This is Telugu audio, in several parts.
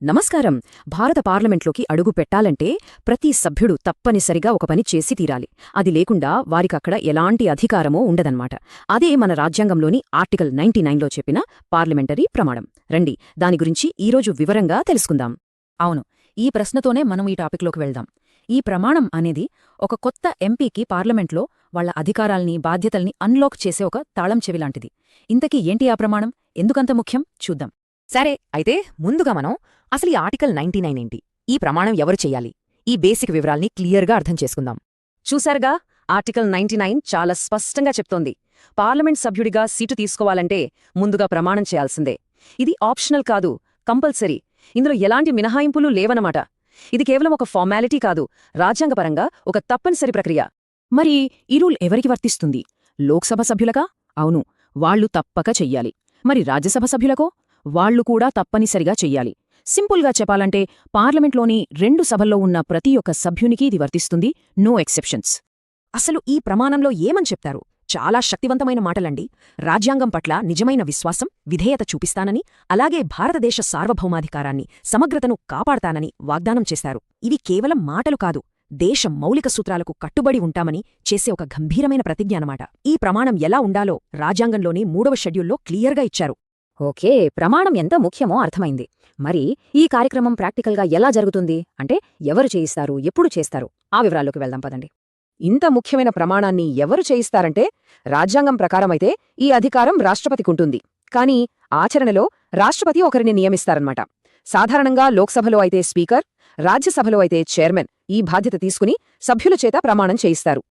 నమస్కారం. భారత పార్లమెంట్లోకి అడుగు పెట్టాలంటే ప్రతి సభ్యుడు తప్పనిసరిగా ఒక పని చేసి తీరాలి. అది లేకుండా వారికక్కడ ఎలాంటి అధికారమో ఉండదన్నమాట. అదే మన రాజ్యాంగంలోని ఆర్టికల్ 99లో చెప్పిన పార్లమెంటరీ ప్రమాణం. రండి, దాని గురించి ఈరోజు వివరంగా తెలుసుకుందాం. అవును, ఈ ప్రశ్నతోనే మనం ఈ టాపిక్లోకి వెళ్దాం. ఈ ప్రమాణం అనేది ఒక కొత్త ఎంపీకి పార్లమెంట్లో వాళ్ల అధికారాల్ని, బాధ్యతల్ని అన్లాక్ చేసే ఒక తాళం చెవిలాంటిది. ఇంతకీ ఏంటి ఆ ప్రమాణం, ఎందుకంత ముఖ్యం చూద్దాం. సరే, అయితే ముందుగా మనం అసలు ఈ ఆర్టికల్ 99 ఏంటి, ఈ ప్రమాణం ఎవరు చెయ్యాలి, ఈ బేసిక్ వివరాల్ని క్లియర్గా అర్థం చేసుకుందాం. చూశారుగా, ఆర్టికల్ 99 చాలా స్పష్టంగా చెప్తోంది. పార్లమెంట్ సభ్యుడిగా సీటు తీసుకోవాలంటే ముందుగా ప్రమాణం చేయాల్సిందే. ఇది ఆప్షనల్ కాదు, కంపల్సరీ. ఇందులో ఎలాంటి మినహాయింపులు లేవనమాట. ఇది కేవలం ఒక ఫార్మాలిటీ కాదు, రాజ్యాంగపరంగా ఒక తప్పనిసరి ప్రక్రియ. మరి ఈ రూల్ ఎవరికి వర్తిస్తుంది? లోక్సభ సభ్యులకా? అవును, వాళ్లు తప్పక చెయ్యాలి. మరి రాజ్యసభ సభ్యులకో? వాళ్లు కూడా తప్పనిసరిగా చెయ్యాలి. సింపుల్గా చెప్పాలంటే పార్లమెంట్లోని 2 సభల్లో ఉన్న ప్రతి ఒక్క సభ్యునికి ఇది వర్తిస్తుంది, నో ఎక్సెప్షన్స్. అసలు ఈ ప్రమాణంలో ఏమని చెప్తారు? చాలా శక్తివంతమైన మాటలండి. రాజ్యాంగం పట్ల నిజమైన విశ్వాసం, విధేయత చూపిస్తానని, అలాగే భారతదేశ సార్వభౌమాధికారాన్ని, సమగ్రతను కాపాడతానని వాగ్దానం చేశారు. ఇవి కేవలం మాటలు కాదు, దేశం మౌలిక సూత్రాలకు కట్టుబడి ఉంటామని చేసే ఒక గంభీరమైన ప్రతిజ్ఞ అన్నమాట. ఈ ప్రమాణం ఎలా ఉండాలో రాజ్యాంగంలోని 3వ షెడ్యూల్లో క్లియర్గా ఇచ్చారు. ఓకే, ప్రమాణం ఎంత ముఖ్యమో అర్థమైంది. మరి ఈ కార్యక్రమం ప్రాక్టికల్గా ఎలా జరుగుతుంది అంటే ఎవరు చేయిస్తారు, ఎప్పుడు చేస్తారు, ఆ వివరాల్లోకి వెళ్దాం పదండి. ఇంత ముఖ్యమైన ప్రమాణాన్ని ఎవరు చేయిస్తారంటే, రాజ్యాంగం ప్రకారమైతే ఈ అధికారం రాష్ట్రపతికుంటుంది. కానీ ఆచరణలో రాష్ట్రపతి ఒకరిని నియమిస్తారన్నమాట. సాధారణంగా లోక్సభలో అయితే స్పీకర్, రాజ్యసభలో అయితే చైర్మన్ ఈ బాధ్యత తీసుకుని సభ్యుల చేత ప్రమాణం చేయిస్తారు.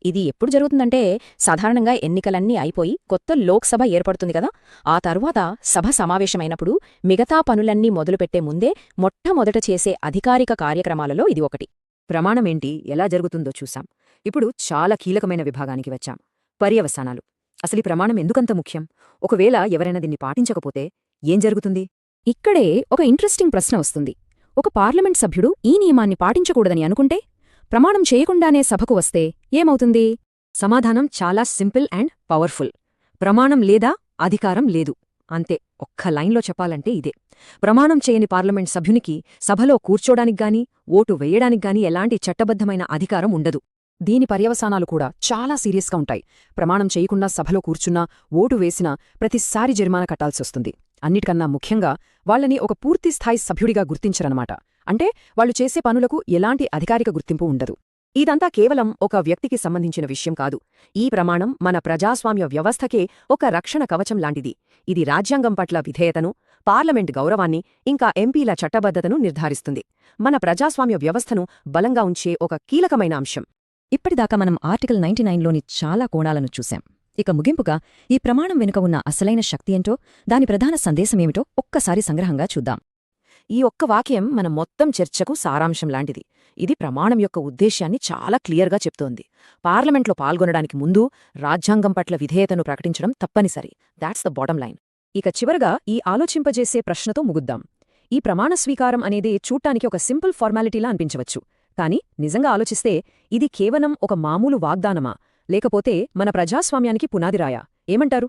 ఇది ఎప్పుడు జరుగుతుందంటే సాధారణంగా ఎన్నికలన్నీ అయిపోయి కొత్త లోక్సభ ఏర్పడుతుంది కదా, ఆ తరువాత సభ సమావేశమైనప్పుడు మిగతా పనులన్నీ మొదలుపెట్టే ముందే మొట్టమొదట చేసే అధికారిక కార్యక్రమాలలో ఇది ఒకటి. ప్రమాణమేంటి, ఎలా జరుగుతుందో చూసాం. ఇప్పుడు చాలా కీలకమైన విభాగానికి వచ్చాం, పర్యవసానాలు. అసలు ఈ ప్రమాణం ఎందుకంత ముఖ్యం? ఒకవేళ ఎవరైనా దీన్ని పాటించకపోతే ఏం జరుగుతుంది? ఇక్కడే ఒక ఇంట్రెస్టింగ్ ప్రశ్న వస్తుంది. ఒక పార్లమెంట్ సభ్యుడు ఈ నియమాన్ని పాటించకూడదని అనుకుంటే, ప్రమాణం చేయకుండానే సభకు వస్తే ఏమవుతుంది? సమాధానం చాలా సింపుల్ అండ్ పవర్ఫుల్. ప్రమాణం లేదా అధికారం లేదు, అంతే. ఒక్క లైన్లో చెప్పాలంటే ఇదే. ప్రమాణం చేయని పార్లమెంట్ సభ్యునికి సభలో కూర్చోడానిక్గానీ, ఓటు వెయ్యడానిక్గానీ ఎలాంటి చట్టబద్ధమైన అధికారం ఉండదు. దీని పర్యవసానాలు కూడా చాలా సీరియస్గా ఉంటాయి. ప్రమాణం చేయకుండా సభలో కూర్చున్నా, ఓటు వేసినా ప్రతిసారి జరిమానా కట్టాల్సొస్తుంది. అన్నిటికన్నా ముఖ్యంగా వాళ్లని ఒక పూర్తిస్థాయి సభ్యుడిగా గుర్తించరనమాట. అంటే వాళ్లు చేసే పనులకు ఎలాంటి అధికారిక గుర్తింపు ఉండదు. ఇదంతా కేవలం ఒక వ్యక్తికి సంబంధించిన విషయం కాదు. ఈ ప్రమాణం మన ప్రజాస్వామ్య వ్యవస్థకే ఒక రక్షణ కవచం లాంటిది. ఇది రాజ్యాంగం పట్ల విధేయతను, పార్లమెంట్ గౌరవాన్ని, ఇంకా ఎంపీల చట్టబద్ధతను నిర్ధారిస్తుంది. మన ప్రజాస్వామ్య వ్యవస్థను బలంగా ఉంచే ఒక కీలకమైన అంశం. ఇప్పటిదాకా మనం ఆర్టికల్ 99లోని చాలా కోణాలను చూశాం. ఇక ముగింపుగా ఈ ప్రమాణం వెనుక ఉన్న అసలైన శక్తి ఏంటో, దాని ప్రధాన సందేశమేమిటో ఒక్కసారి సంగ్రహంగా చూద్దాం. ఈ ఒక్క వాక్యం మన మొత్తం చర్చకు సారాంశం లాంటిది. ఇది ప్రమాణం యొక్క ఉద్దేశ్యాన్ని చాలా క్లియర్గా చెప్తోంది. పార్లమెంట్లో పాల్గొనడానికి ముందు రాజ్యాంగం పట్ల విధేయతను ప్రకటించడం తప్పనిసరి. That's the bottom line. ఇక చివరగా ఈ ఆలోచింపజేసే ప్రశ్నతో ముగుద్దాం. ఈ ప్రమాణ స్వీకారం అనేది చూడ్డానికి ఒక సింపుల్ ఫార్మాలిటీలా అనిపించవచ్చు. కానీ నిజంగా ఆలోచిస్తే ఇది కేవలం ఒక మామూలు వాగ్దానమా, లేకపోతే మన ప్రజాస్వామ్యానికి పునాదిరాయా? ఏమంటారు?